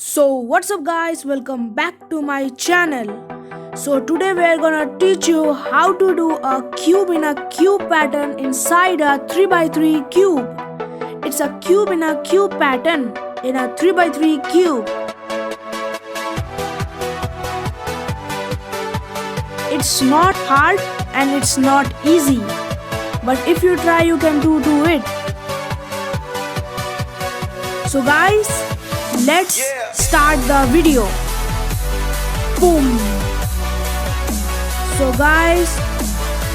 So what's up guys, welcome back to my channel. So today we are gonna teach you how to do a cube in a cube pattern inside a 3 by 3 cube. It's a cube in a cube pattern in a 3 by 3 cube. It's not hard and it's not easy, but if you try you can do it. So guys, let's start the video. Boom. So guys,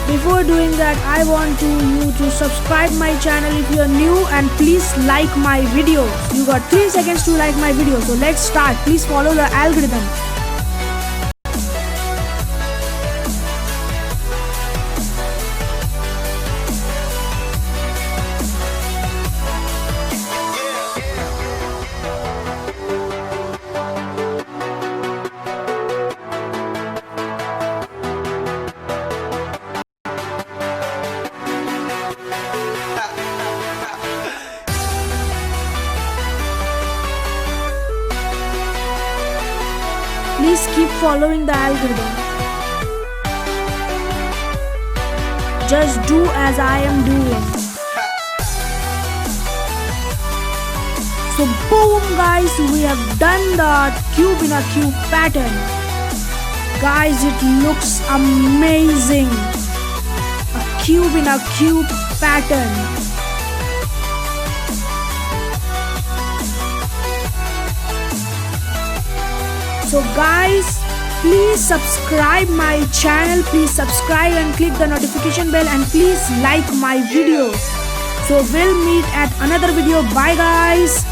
before doing that I want you to subscribe my channel if you are new, and please like my videos. You got 3 seconds to like my video. So let's start. Please follow the algorithm. Please keep following the algorithm. Just do as I am doing. So boom guys, we have done the cube in a cube pattern. Guys, it looks amazing. A cube in a cube pattern. So guys, please subscribe my channel. Please subscribe and click the notification bell, and please like my videos. So we'll meet at another video. Bye guys.